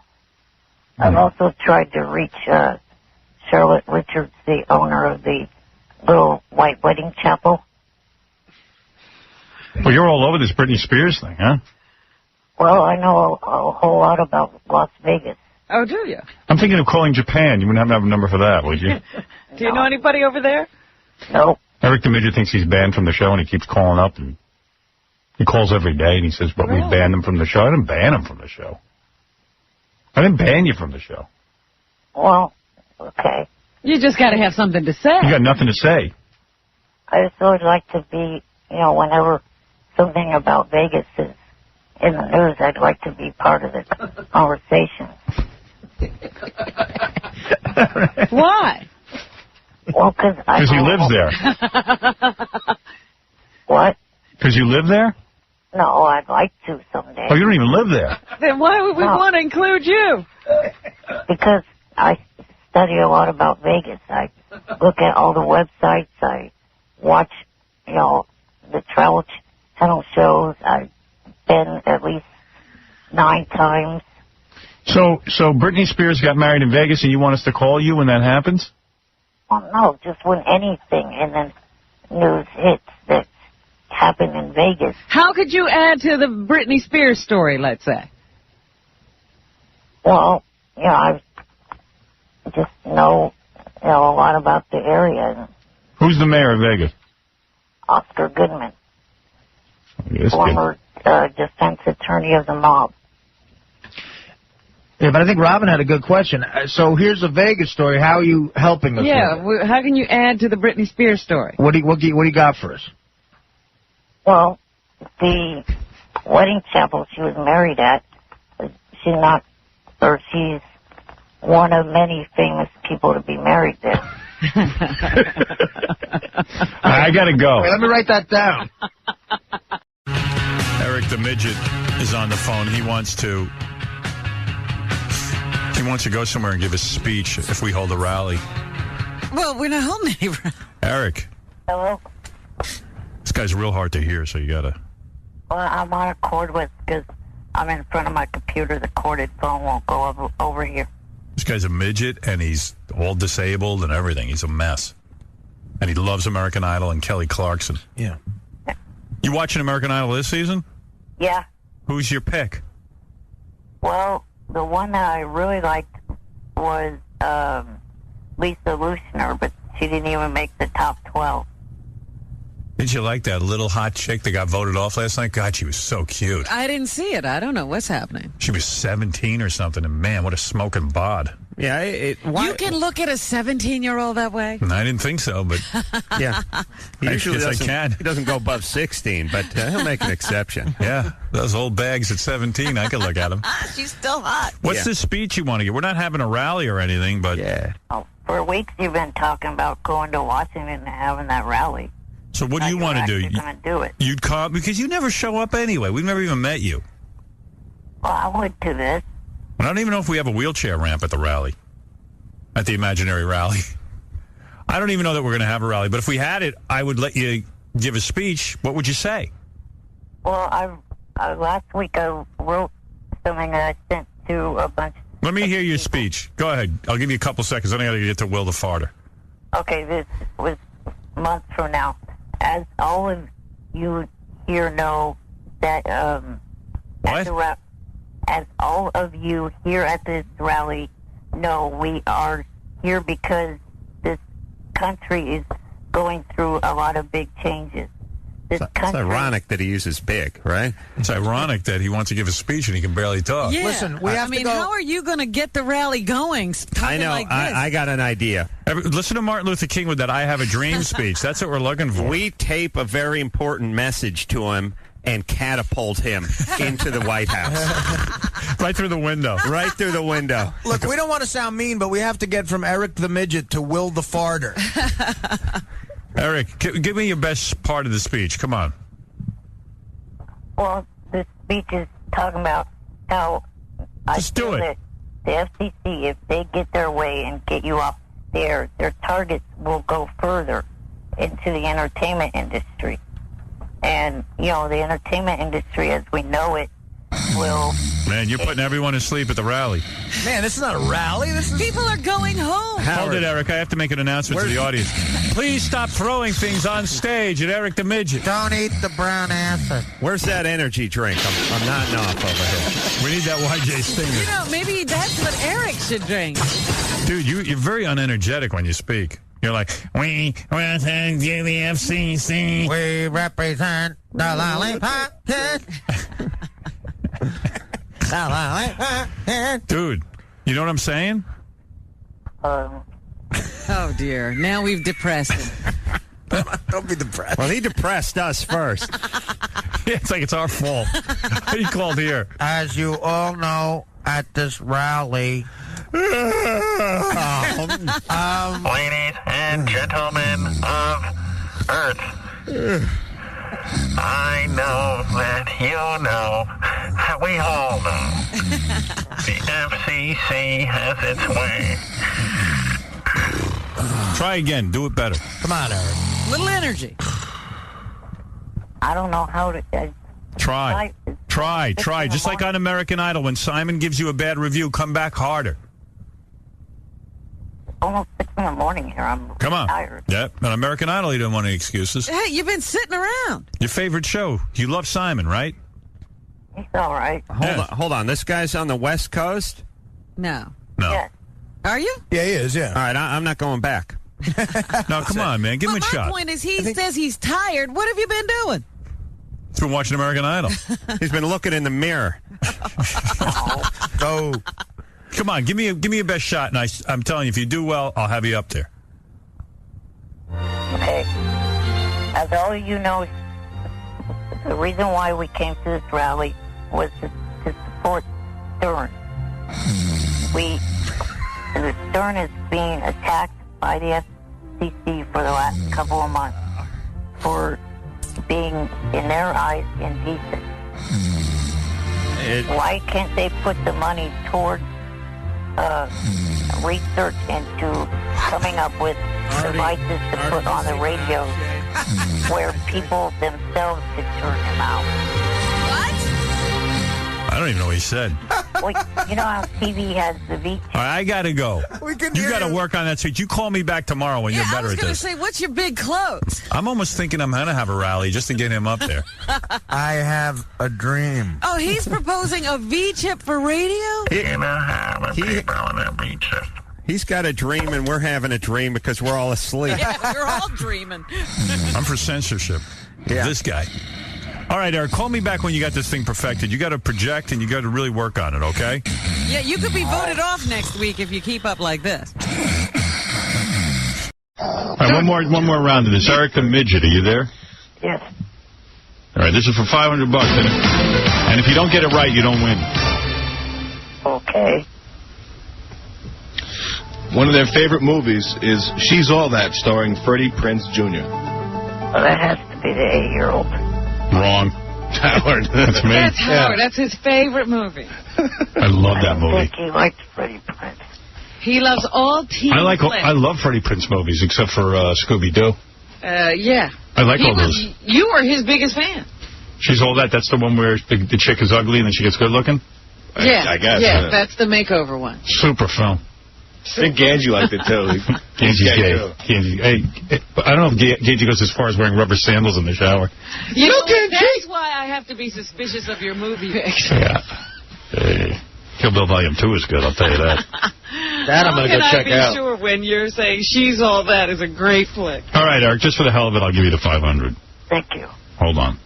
I've also tried to reach Charlotte Richards, the owner of the Little White Wedding Chapel. Well, you're all over this Britney Spears thing, huh? Well, I know a whole lot about Las Vegas. Oh, do you? I'm thinking of calling Japan. You wouldn't have a number for that, would you? Do you know anybody over there? No. Eric the Midget thinks he's banned from the show, and he keeps calling up. And He calls every day and he says, "But we banned him from the show." I didn't ban him from the show. I didn't ban you from the show. Well, okay. You just got to have something to say. You got nothing to say. I just always like to be, whenever something about Vegas is in the news, I'd like to be part of the conversation. Why? Well, because he lives there. What? Because you live there? No, I'd like to someday. Oh, you don't even live there. Then why would we want to include you? Because I study a lot about Vegas. I look at all the websites. I watch, the Travel Channel shows. I've been at least 9 times. So Britney Spears got married in Vegas, and you want us to call you when that happens? Well, no, just when anything in the news hits that happened in Vegas. How could you add to the Britney Spears story, let's say? Well, I just know, a lot about the area. Who's the mayor of Vegas? Oscar Goodman, Yes, former defense attorney of the mob. Yeah, but I think Robin had a good question. So here's a Vegas story. How are you helping us? Yeah, how can you add to the Britney Spears story? What do you got for us? Well, the wedding chapel she was married at, she's one of many famous people to be married there. I gotta go. Wait, let me write that down. Eric the Midget is on the phone. He wants to go somewhere and give a speech if we hold a rally. Well, we're not holding any rally. Eric. Hello? This guy's real hard to hear, so you gotta... Well, I'm on a cord because I'm in front of my computer. The corded phone won't go over here. This guy's a midget, and he's all disabled and everything. He's a mess. And he loves American Idol and Kelly Clarkson. Yeah. You watching American Idol this season? Yeah. Who's your pick? Well, the one that I really liked was Lisa Lushner, but she didn't even make the top 12. Did you like that little hot chick that got voted off last night? God, she was so cute. I didn't see it. I don't know what's happening. She was 17 or something, and man, what a smoking bod. Yeah, you can look at a 17-year-old that way? I didn't think so, but yeah. He usually I can. He doesn't go above 16, but he'll make an exception. Yeah, those old bags at 17, I could look at them. She's still hot. What's the speech you want to give? We're not having a rally or anything, but... Yeah. Oh, for weeks you've been talking about going to Washington and having that rally. So what do you want to do? You're going to do it. You'd call because you never show up anyway. We've never even met you. Well, I would to this. I don't even know if we have a wheelchair ramp at the rally, at the imaginary rally. I don't even know that we're going to have a rally. But if we had it, I would let you give a speech. What would you say? Well, last week I wrote something that I sent to a bunch. Let me hear your speech. Go ahead. I'll give you a couple seconds. Then I got to get to Will the Farter. Okay, this was months from now. As all of you here know that as all of you here at this rally know, we are here because this country is going through a lot of big changes. It's ironic that he uses big, right? It's ironic that he wants to give a speech and he can barely talk. Yeah. Listen, we have to go. How are you going to get the rally going? I know. Like this? I got an idea. Listen to Martin Luther King with that I Have a Dream speech. That's what we're looking for. We tape a very important message to him and catapult him into the White House. Right through the window. Right through the window. Look, we don't want to sound mean, but we have to get from Eric the Midget to Will the Farter. Eric, give me your best part of the speech. Come on. Well, this speech is talking about how Just do it. That the FCC, if they get their way and get you off their targets will go further into the entertainment industry. And, the entertainment industry as we know it will... Man, you're putting everyone to sleep at the rally. Man, this is not a rally. People are going home. Hold it, Eric. I have to make an announcement to the audience. Please stop throwing things on stage at Eric the Midget. Don't eat the brown acid. Where's that energy drink? I'm nodding off over here. We need that YJ Stinger. Maybe that's what Eric should drink. Dude, you're very unenergetic when you speak. You're like, we represent the FCC. We represent the lollipop. Dude, you know what I'm saying? Oh, dear. Now we've depressed him. Don't be depressed. Well, he depressed us first. It's like it's our fault. He called here. As you all know, at this rally, ladies and gentlemen of Earth, I know that you know that we all know the FCC has its way. Try again. Do it better. Come on, Eric. Little energy. I don't know how to... Try. Just like on American Idol, when Simon gives you a bad review, come back harder. Almost 6 in the morning here. I'm Come on. tired. Yeah, on American Idol, you don't want any excuses. Hey, you've been sitting around. Your favorite show. You love Simon, right? He's all right. Hold on. This guy's on the West Coast? No. No. Yeah. Are you? Yeah, he is, yeah. All right, I'm not going back. No, come on, man. Give him a My shot. point is he says he's tired. What have you been doing? He's been watching American Idol. He's been looking in the mirror. Go. Come on, give me a best shot, and I'm telling you, if you do well, I'll have you up there. Okay. As all of you know, the reason why we came to this rally was to support Stern. The Stern is being attacked by the FCC for the last couple of months for being, in their eyes, indecent. Why can't they put the money towards research into coming up with devices to put on the radio where people themselves could turn them out? I don't even know what he said. Well, you know how TV has the VT? All right, I got to go. You got to work on that speech. You call me back tomorrow when you're better I was at going to this. say, what's your big close? I'm almost thinking I'm going to have a rally just to get him up there. I have a dream. Oh, he's proposing a V-chip for radio? He's got a dream, and we're having a dream because we're all asleep. Yeah, we're all dreaming. I'm for censorship. Yeah. This guy. All right, Eric, call me back when you got this thing perfected. You got to project, and you got to really work on it, okay? Yeah, you could be voted off next week if you keep up like this. All right, one more round of this. Eric the Midget, are you there? Yes. All right, this is for $500. And if you don't get it right, you don't win. Okay. One of their favorite movies is She's All That, starring Freddie Prinze Jr. Well, that has to be the 8-year-old. Wrong. Howard. That's me. That's Howard. That's his favorite movie. I love that movie. I think he likes Freddie Prinze. He loves all teen flicks. I love Freddie Prinze movies, except for Scooby-Doo. Yeah. I like all those. You were his biggest fan. She's All That. That's the one where the chick is ugly and then she gets good looking? Yeah. I guess. Yeah, that's the makeover one. Super film. I think Ganji liked it, too. Ganji's gay. Hey, I don't know if Ganji goes as far as wearing rubber sandals in the shower. You know, that's why I have to be suspicious of your movie picks. Yeah. Hey. Kill Bill Volume 2 is good, I'll tell you that. That I'm going to go check out. How can I be sure when you're saying She's All That is a great flick? All right, Eric, just for the hell of it, I'll give you the 500. Thank you. Hold on.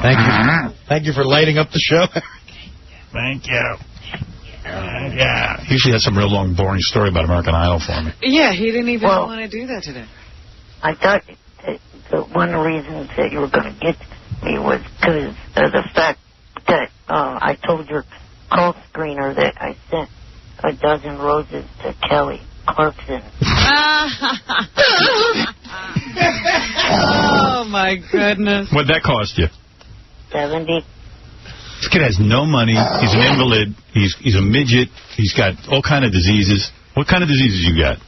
Thank you for lighting up the show. Thank you. Yeah. He usually has some real long, boring story about American Idol for me. Yeah, he didn't even want to do that today. I thought that one reason that you were going to get me was because of the fact that I told your call screener that I sent a dozen roses to Kelly Clarkson. Oh, my goodness. What'd that cost you? $70. This kid has no money. He's an invalid. He's a midget. He's got all kind of diseases. What kind of diseases you got?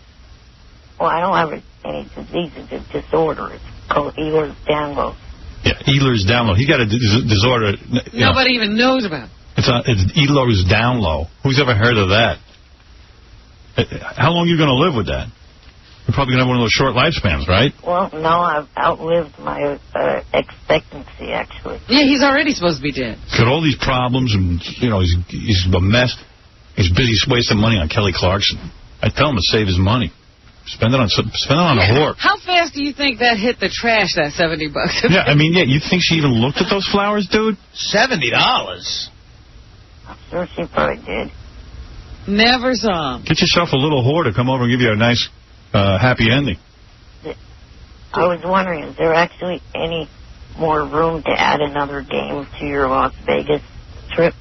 Well, I don't have any diseases. It's disorder. It's called Ehlers-Danlos. Yeah, Ehlers-Danlos. He got a disorder. Nobody even knows about it. It's Ehlers-Danlos. Who's ever heard of that? How long are you going to live with that? You're probably going to have one of those short lifespans, right? Well, no, I've outlived my expectancy, actually. Yeah, he's already supposed to be dead. Got all these problems, and, he's a mess. He's busy wasting money on Kelly Clarkson. I tell him to save his money. Spend it on a whore. How fast do you think that hit the trash, that $70? Yeah, I mean, you think she even looked at those flowers, dude? $70? I'm sure she probably did. Never saw him. Get yourself a little whore to come over and give you a nice, happy ending. I was wondering, is there actually any more room to add another game to your Las Vegas trip?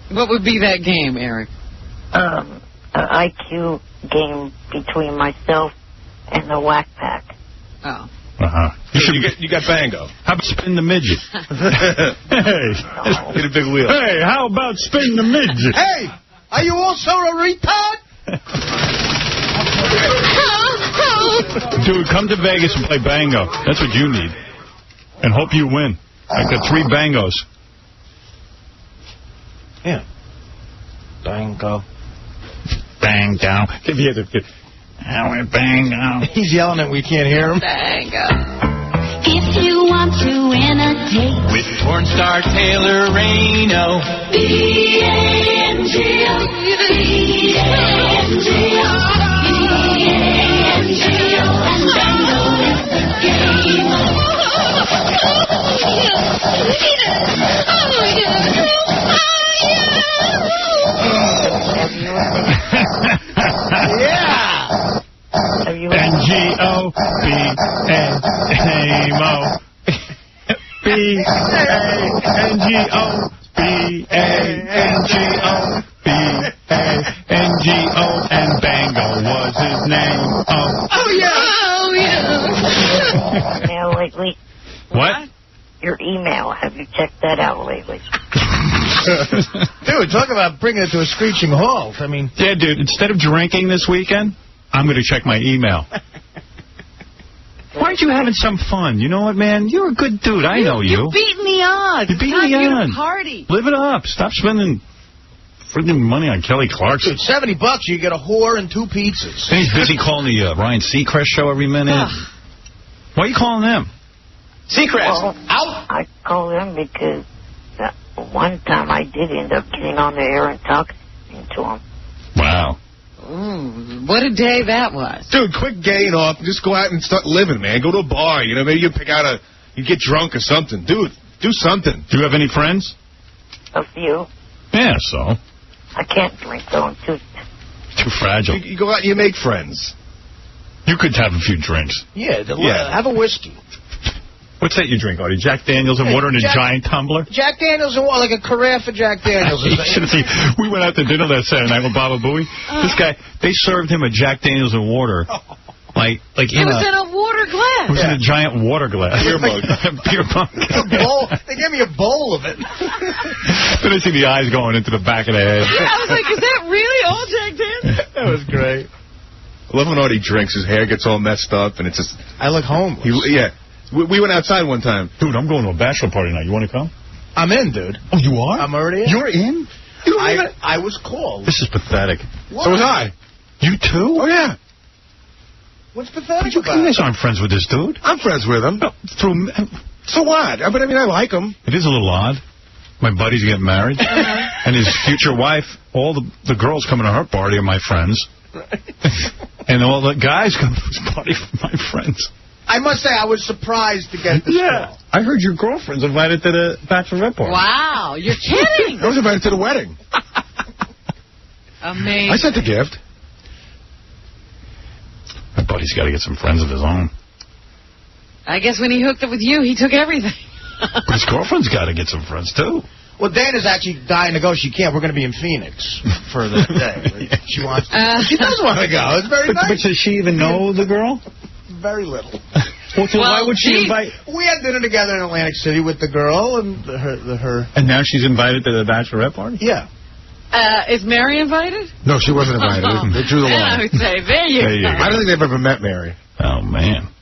What would be that game, Eric? An IQ game between myself and the Whack Pack. Oh. You got Bango. How about spin the midget? Hey. Get a big wheel. Hey, how about spin the midget? Hey, are you also a retard? Dude, come to Vegas and play Bango. That's what you need. And hope you win. I got 3 Bangos. Yeah. Bango. Bango. Give you the... Bango. He's yelling it. We can't hear him. Bango. If you want to win a date with porn star Taylor Rayno. B-A-N-G-O. B-A-N-G-O. B-A-N-G-O. And Bango is the game. Yeah. N-G-O. B-A-N-G-O. B-A-N-G-O. B-A-N-G-O. B-A-N-G-O. And Bango was his name. Oh, yeah. Now, lately. What? Your email. Have you checked that out lately? Dude, talk about bringing it to a screeching halt. I mean... Yeah, dude, instead of drinking this weekend, I'm going to check my email. Why aren't you having some fun? You know what, man? You're a good dude. I know you. You're beating the odds. You're beating the odds. Party. Live it up. Stop spending friggin' money on Kelly Clarkson. Dude, $70, you get a whore and 2 pizzas. And he's busy calling the Ryan Seacrest show every minute. Why are you calling them? Seacrest, out. I called them because one time I did end up getting on the air and talking to them. Wow. What a day that was. Dude, quit gaying off. Just go out and start living, man. Go to a bar. You know, maybe you pick out you get drunk or something. Dude, do something. Do you have any friends? A few. Yeah, so. I can't drink, though. I'm too fragile. You go out and you make friends. You could have a few drinks. Yeah, have a whiskey. What's that you drink, Artie? Jack Daniels and water in a giant tumbler? Jack Daniels and water, like a carafe of Jack Daniels. We went out to dinner that Saturday night with Baba Booey. This guy, they served him a Jack Daniels and water. Like it was in a water glass. It was in a giant water glass. Beer mug. Beer mug. They gave me a bowl of it. Then I see the eyes going into the back of the head. Yeah, I was like, is that really all Jack Daniels? That was great. I love when Artie drinks. His hair gets all messed up, and it's just... I look homeless. Yeah. We went outside one time. Dude, I'm going to a bachelor party tonight. You want to come? I'm in, dude. Oh, you are? I'm already in. You're in? I was called. This is pathetic. What? So was I. You too? Oh, yeah. What's pathetic about it? You guys aren't friends with this dude. I'm friends with him. No, so what? But I mean, I like him. It is a little odd. My buddy's getting married. And his future wife, all the girls coming to her party are my friends. And all the guys come to his party for my friends. I must say, I was surprised to get this call. I heard your girlfriend's invited to the bachelorette party. Wow, you're kidding. I was invited to the wedding. Amazing. I sent a gift. My buddy's got to get some friends of his own. I guess when he hooked up with you, he took everything. But his girlfriend's got to get some friends, too. Well, Dana's actually dying to go. She can't. We're going to be in Phoenix for the day. She wants to. She does want to go. It's very nice. But does she even know the girl? Very little. Well, so why would she invite... We had dinner together in Atlantic City with the girl and her... And now she's invited to the bachelorette party? Yeah. Is Mary invited? No, she wasn't invited. They drew the line. I would say, there you go. I don't think they've ever met Mary. Oh, man.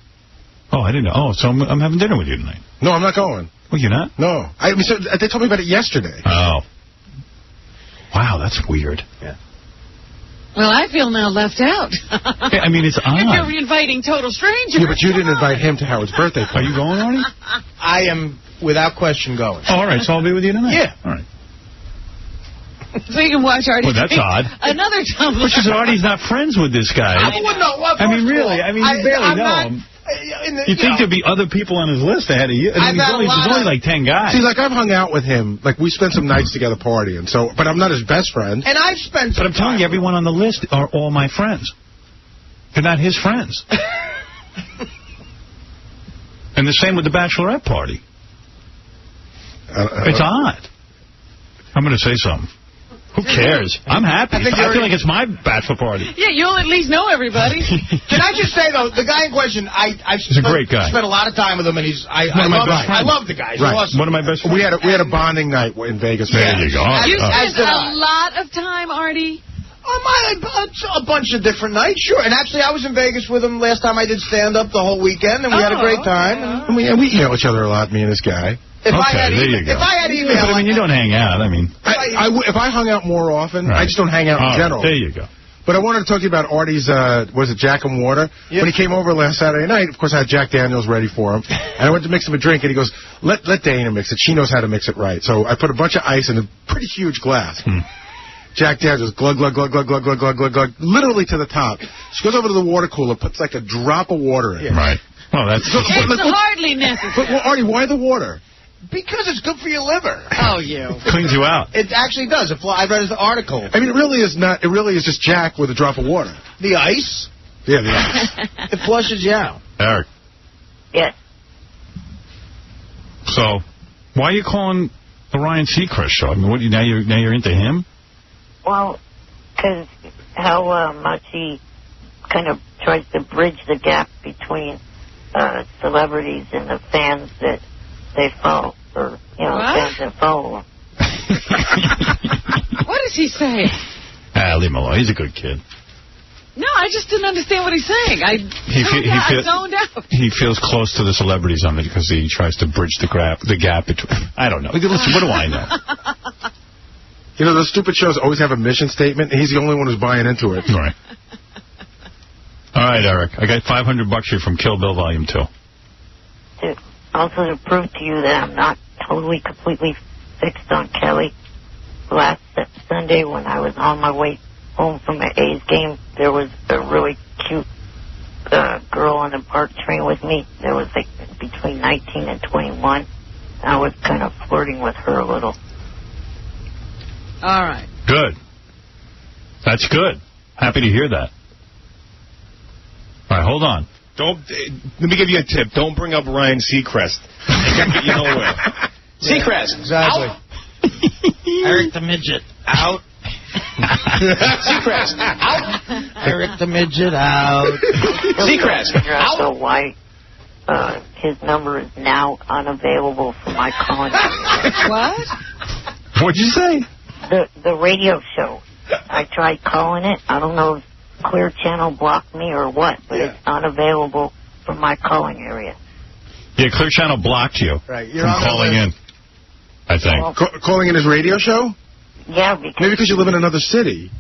Oh, I didn't know. Oh, so I'm having dinner with you tonight. No, I'm not going. Well, you're not? No. They told me about it yesterday. Oh. Wow, that's weird. Yeah. Well, I feel now left out. Yeah, I mean, it's odd. If you're inviting total strangers. Yeah, but you didn't invite him to Howard's birthday party. Are you going, Artie? I am, without question, going. Oh, all right, so I'll be with you tonight? Yeah. All right. So you can watch Artie. Well, that's odd. Another Tumblr. Which is Artie's not friends with this guy. I wouldn't know. Well, I mean, really. I mean, you barely know him. You think there'd be other people on his list ahead of you? I mean, there's only like 10 guys. See, like, I've hung out with him. Like, we spent some nights together partying. So, but I'm not his best friend. And I've spent some But I'm telling you, everyone on the list are all my friends. They're not his friends. And the same with the bachelorette party. It's odd. I'm going to say something. Who cares? I'm happy. I feel like it's my bachelor party. Yeah, you'll at least know everybody. Can I just say, though, the guy in question, He's a great guy. Spent a lot of time with him, and I love the guy. He's awesome. One of my best friends. We had a bonding night in Vegas. There you go. You spent a lot of time, Artie. A bunch of different nights, sure. And actually, I was in Vegas with him last time I did stand-up the whole weekend, and we had a great time. And we email each other a lot, me and this guy. If I had email... But, I mean, you don't hang out. I mean... if I hung out more often, I just don't hang out in general. There you go. But I wanted to talk to you about Artie's, was it Jack and Water? Yep. When he came over last Saturday night, of course, I had Jack Daniels ready for him. And I went to mix him a drink, and he goes, let Dana mix it. She knows how to mix it right. So I put a bunch of ice in a pretty huge glass. Jack Daniels, glug, glug, glug, glug, glug, glug, glug, glug, glug, literally to the top. She goes over to the water cooler, puts like a drop of water in. Right. Well, that's... It's hardly necessary. But, Artie, why the water? Because it's good for your liver. Oh, you. Cleans you out. It actually does. I read the article. I mean, it really is not. It really is just Jack with a drop of water. The ice? Yeah, the ice. It flushes you out. Eric. Yes. So, why are you calling the Ryan Seacrest show? I mean, what, now you're into him? Well, because how much he kind of tries to bridge the gap between celebrities and the fans that they follow, or, fans that follow him. What is he saying? Leave him alone. He's a good kid. No, I just didn't understand what he's saying. I zoned out. He feels close to the celebrities on it because he tries to bridge the gap between... I don't know. Listen, what do I know? You know, those stupid shows always have a mission statement, and he's the only one who's buying into it. Right. All right, Eric. I got $500 here from Kill Bill Volume 2. Also to prove to you that I'm not totally, completely fixed on Kelly, last Sunday when I was on my way home from the A's game, there was a really cute girl on the BART train with me. There was like between 19 and 21. I was kind of flirting with her a little. All right. Good. That's good. Happy to hear that. All right, hold on. Let me give you a tip. Don't bring up Ryan Seacrest. He can't get you nowhere. Seacrest. Exactly. Eric the Midget. Out. Seacrest. Out. Eric the Midget. Out. Seacrest. Out. So why his number is now unavailable for my calling. What? What'd you say? The radio show. I tried calling it. I don't know if Clear Channel blocked me or what, but it's unavailable from my calling area. Yeah, Clear Channel blocked you from calling in, I think. Calling in his radio show? Yeah, because... Maybe because you live in another city.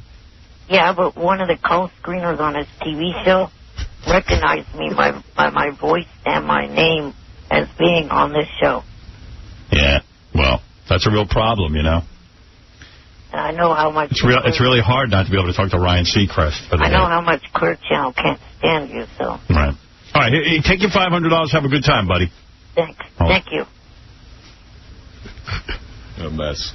Yeah, but one of the co-screeners on his TV show recognized me by my voice and my name as being on this show. Yeah, well, that's a real problem, you know. And I know how much... It's really hard not to be able to talk to Ryan Seacrest. I know how much Clear Channel can't stand you, so... Right. All right, hey, take your $500. Have a good time, buddy. Thanks. Thank you. A mess.